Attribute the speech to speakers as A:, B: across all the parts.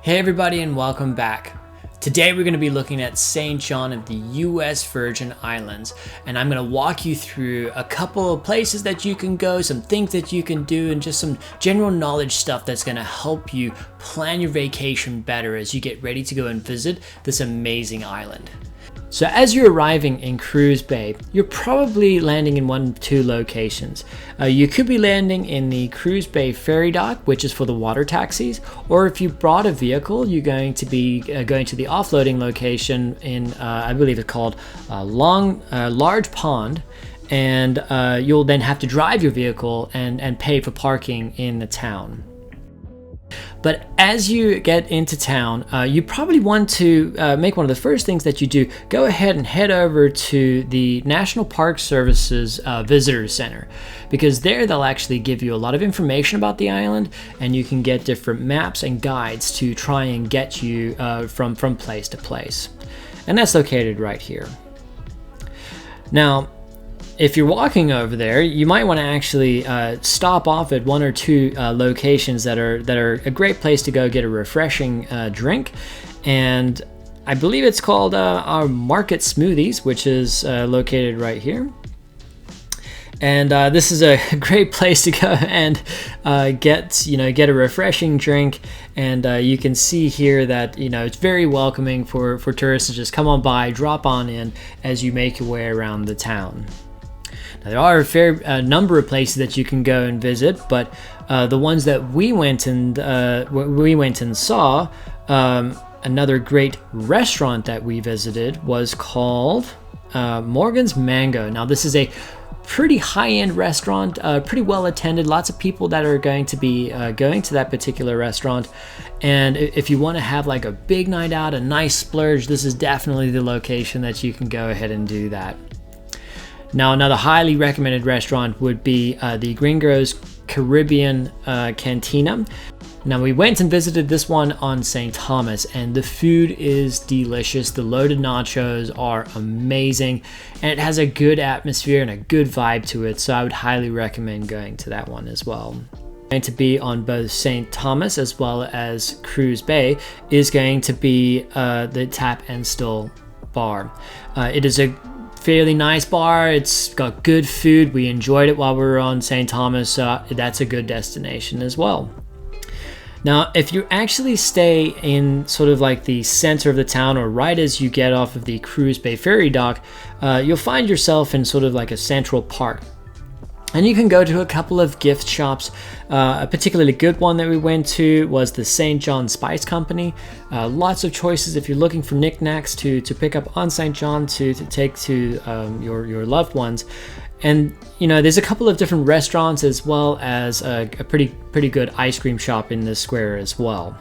A: Hey everybody and welcome back. Today we're going to be looking at St. John of the US Virgin Islands, and I'm going to walk you through a couple of places that you can go, some things that you can do, and just some general knowledge stuff that's going to help you plan your vacation better as you get ready to go and visit this amazing island. So as you're arriving in Cruise Bay, you're probably landing in one of two locations. You could be landing in the Cruise Bay ferry dock, which is for the water taxis, or if you brought a vehicle, you're going to be going to the offloading location in, I believe it's called Large Pond, and you'll then have to drive your vehicle and pay for parking in the town. But as you get into town, you probably want to make one of the first things that you do, go ahead and head over to the National Park Service's Visitor Center, because there they'll actually give you a lot of information about the island, and you can get different maps and guides to try and get you from place to place. And that's located right here. Now, if you're walking over there, you might want to actually stop off at one or two locations that are a great place to go get a refreshing drink, and I believe it's called our Market Smoothies, which is located right here. And this is a great place to go and get a refreshing drink. And you can see here that it's very welcoming for tourists to just come on by, drop on in as you make your way around the town. Now, there are a fair number of places that you can go and visit, but the ones that we went and saw, another great restaurant that we visited was called Morgan's Mango. Now, this is a pretty high-end restaurant, pretty well attended, lots of people that are going to be going to that particular restaurant. And if you want to have like a big night out, a nice splurge, this is definitely the location that you can go ahead and do that. Now, another highly recommended restaurant would be the Gringo's Caribbean Cantina. Now, we went and visited this one on St. Thomas, and the food is delicious. The loaded nachos are amazing, and it has a good atmosphere and a good vibe to it, so I would highly recommend going to that one as well. Going to be on both St. Thomas as well as Cruise Bay is going to be the Tap and Still bar. It is a fairly nice bar. It's got good food. We enjoyed it while we were on St. Thomas, so that's a good destination as well. Now, if you actually stay in sort of like the center of the town, or right as you get off of the Cruise Bay ferry dock, you'll find yourself in sort of like a central park. And you can go to a couple of gift shops. A particularly good one that we went to was the St. John Spice Company. Lots of choices if you're looking for knickknacks to pick up on St. John to take to your loved ones. And there's a couple of different restaurants as well as a pretty good ice cream shop in this square as well.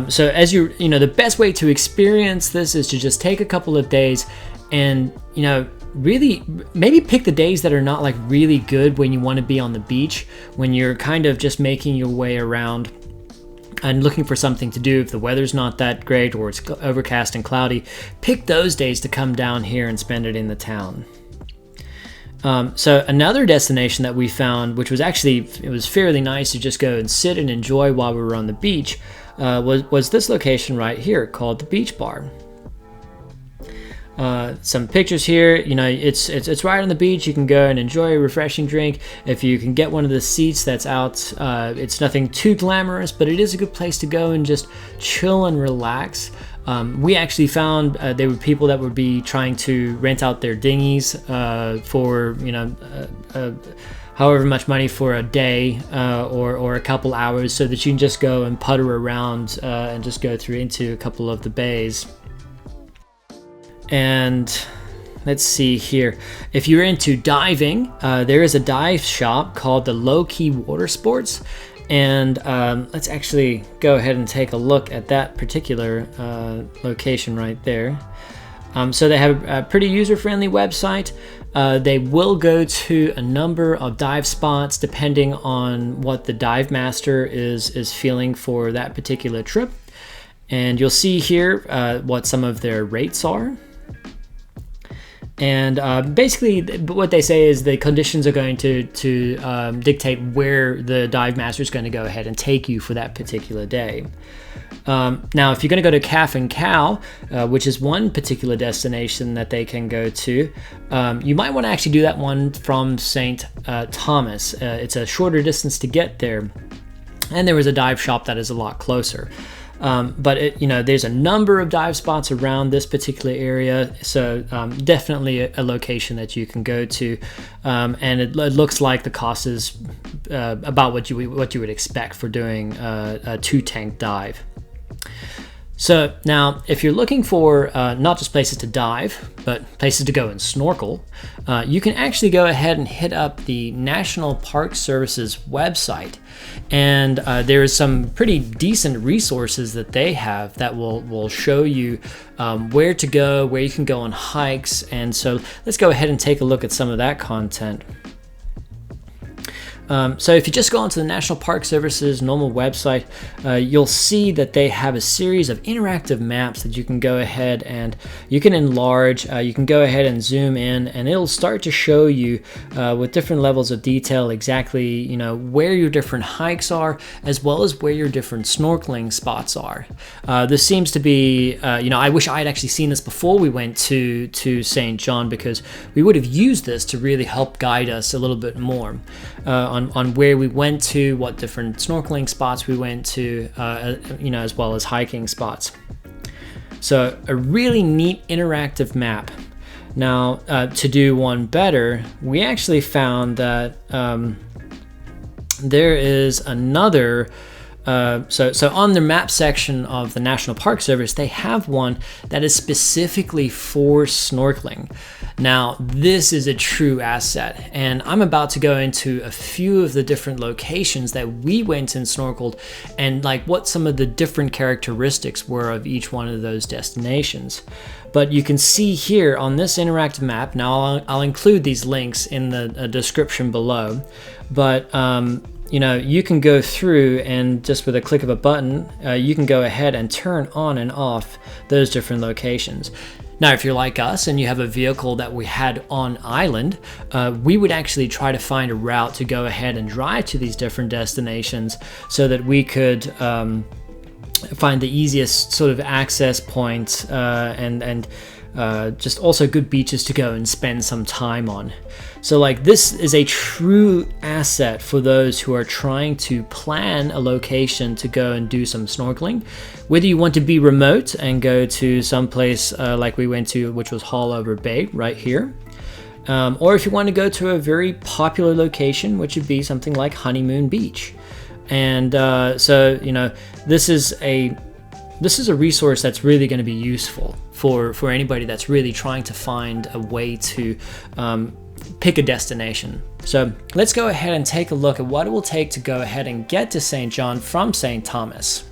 A: So as the best way to experience this is to just take a couple of days and really maybe pick the days that are not like really good when you want to be on the beach, when you're kind of just making your way around and looking for something to do. If the weather's not that great or it's overcast and cloudy, pick those days to come down here and spend it in the town. So another destination that we found, which was it was fairly nice to just go and sit and enjoy while we were on the beach, was this location right here called the Beach Bar. Some pictures here. It's right on the beach. You can go and enjoy a refreshing drink. If you can get one of the seats that's out, it's nothing too glamorous, but it is a good place to go and just chill and relax. We actually found there were people that would be trying to rent out their dinghies for however much money for a day or a couple hours, so that you can just go and putter around and just go through into a couple of the bays. And let's see here. If you're into diving, there is a dive shop called the Low Key Water Sports. And let's actually go ahead and take a look at that particular location right there. So they have a pretty user-friendly website. They will go to a number of dive spots depending on what the dive master is feeling for that particular trip. And you'll see here what some of their rates are. And basically, what they say is the conditions are going to dictate where the dive master is going to go ahead and take you for that particular day. Now, if you're going to go to Calf and Cow, which is one particular destination that they can go to, you might want to actually do that one from St. Thomas. It's a shorter distance to get there, and there is a dive shop that is a lot closer. But there's a number of dive spots around this particular area, so definitely a location that you can go to, and it looks like the cost is about what you would expect for doing a 2-tank dive. So now, if you're looking for not just places to dive, but places to go and snorkel, you can actually go ahead and hit up the National Park Service's website. And there is some pretty decent resources that they have that will show you where to go, where you can go on hikes. And so let's go ahead and take a look at some of that content. So if you just go onto the National Park Service's normal website, you'll see that they have a series of interactive maps that you can go ahead and you can enlarge. You can go ahead and zoom in, and it'll start to show you with different levels of detail exactly where your different hikes are, as well as where your different snorkeling spots are. This seems to be, I wish I had actually seen this before we went to St. John, because we would have used this to really help guide us a little bit more on where we went to, what different snorkeling spots we went to, as well as hiking spots. So a really neat interactive map. Now, to do one better, we actually found that there is another. So on the map section of the National Park Service, they have one that is specifically for snorkeling. Now, this is a true asset, and I'm about to go into a few of the different locations that we went and snorkeled, and like what some of the different characteristics were of each one of those destinations. But you can see here on this interactive map, now I'll include these links in the description below, but you can go through and just with a click of a button, you can go ahead and turn on and off those different locations. Now, if you're like us and you have a vehicle that we had on island, we would actually try to find a route to go ahead and drive to these different destinations so that we could find the easiest sort of access points and just also good beaches to go and spend some time on. So like, this is a true asset for those who are trying to plan a location to go and do some snorkeling. Whether you want to be remote and go to some place like we went to, which was Hallover Bay right here, or if you want to go to a very popular location, which would be something like Honeymoon Beach. And this is a resource that's really going to be useful for anybody that's really trying to find a way to pick a destination. So let's go ahead and take a look at what it will take to go ahead and get to St. John from St. Thomas.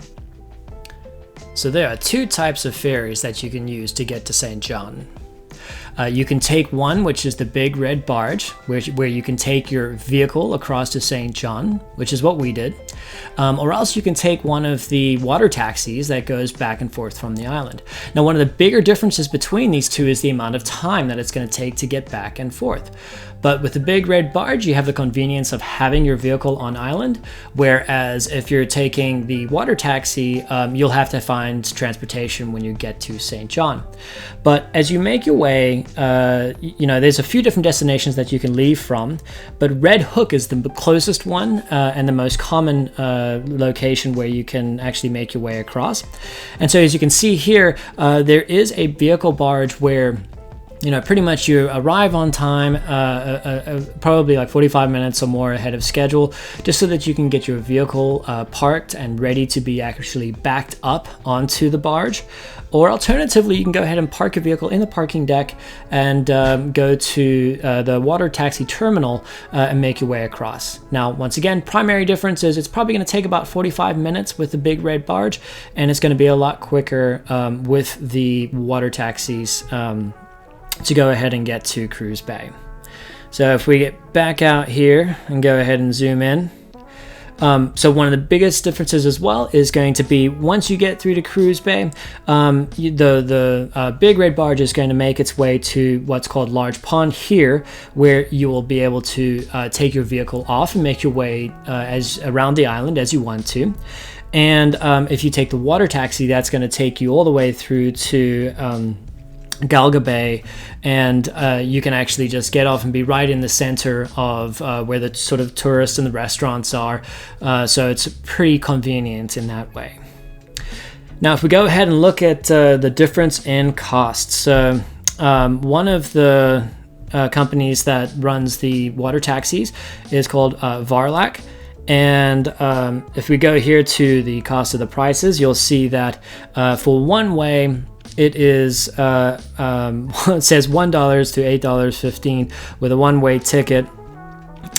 A: So there are two types of ferries that you can use to get to St. John. You can take one, which is the big Red Barge, where you can take your vehicle across to St. John, which is what we did. Or else you can take one of the water taxis that goes back and forth from the island. Now, one of the bigger differences between these two is the amount of time that it's going to take to get back and forth. But with the big Red Barge, you have the convenience of having your vehicle on island, whereas if you're taking the water taxi, you'll have to find transportation when you get to St. John. But as you make your way, there's a few different destinations that you can leave from, but Red Hook is the closest one and the most common location where you can actually make your way across. And so as you can see here, there is a vehicle barge where pretty much you arrive on time, probably like 45 minutes or more ahead of schedule, just so that you can get your vehicle parked and ready to be actually backed up onto the barge. Or alternatively, you can go ahead and park your vehicle in the parking deck and go to the water taxi terminal and make your way across. Now, once again, primary difference is it's probably going to take about 45 minutes with the big Red Barge, and it's going to be a lot quicker with the water taxis to go ahead and get to Cruise Bay. So if we get back out here and go ahead and zoom in, So one of the biggest differences as well is going to be once you get through to Cruise Bay, the big Red Barge is going to make its way to what's called Large Pond here, where you will be able to take your vehicle off and make your way around the island as you want to. And if you take the water taxi, that's going to take you all the way through to Galga Bay, and you can actually just get off and be right in the center of where the sort of tourists and the restaurants are. So it's pretty convenient in that way. Now, if we go ahead and look at the difference in costs, one of the companies that runs the water taxis is called Varlac. And if we go here to the cost of the prices, you'll see that for one way, it is it says $1 to $8.15 with a one-way ticket.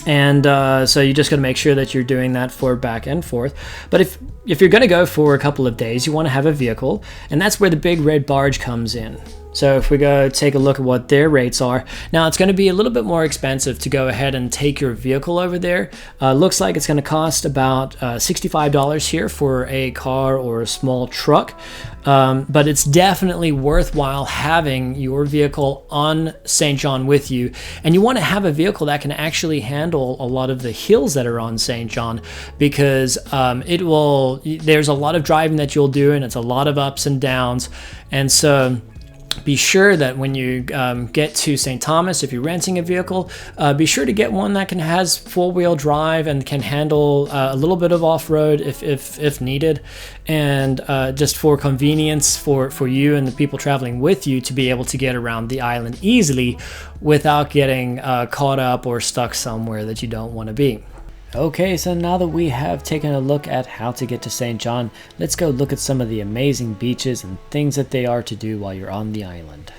A: And so you just got to make sure that you're doing that for back and forth. But if you're going to go for a couple of days, you want to have a vehicle, and that's where the big Red Barge comes in. So if we go take a look at what their rates are, now it's going to be a little bit more expensive to go ahead and take your vehicle over there. Looks like it's going to cost about $65 here for a car or a small truck. But it's definitely worthwhile having your vehicle on St. John with you. And you want to have a vehicle that can actually handle a lot of the hills that are on St. John, because there's a lot of driving that you'll do, and it's a lot of ups and downs. And so be sure that when you get to St. Thomas, if you're renting a vehicle, be sure to get one that has four-wheel drive and can handle a little bit of off-road if needed, and just for convenience for you and the people traveling with you to be able to get around the island easily without getting caught up or stuck somewhere that you don't want to be. Okay, so now that we have taken a look at how to get to St. John, let's go look at some of the amazing beaches and things that they are to do while you're on the island.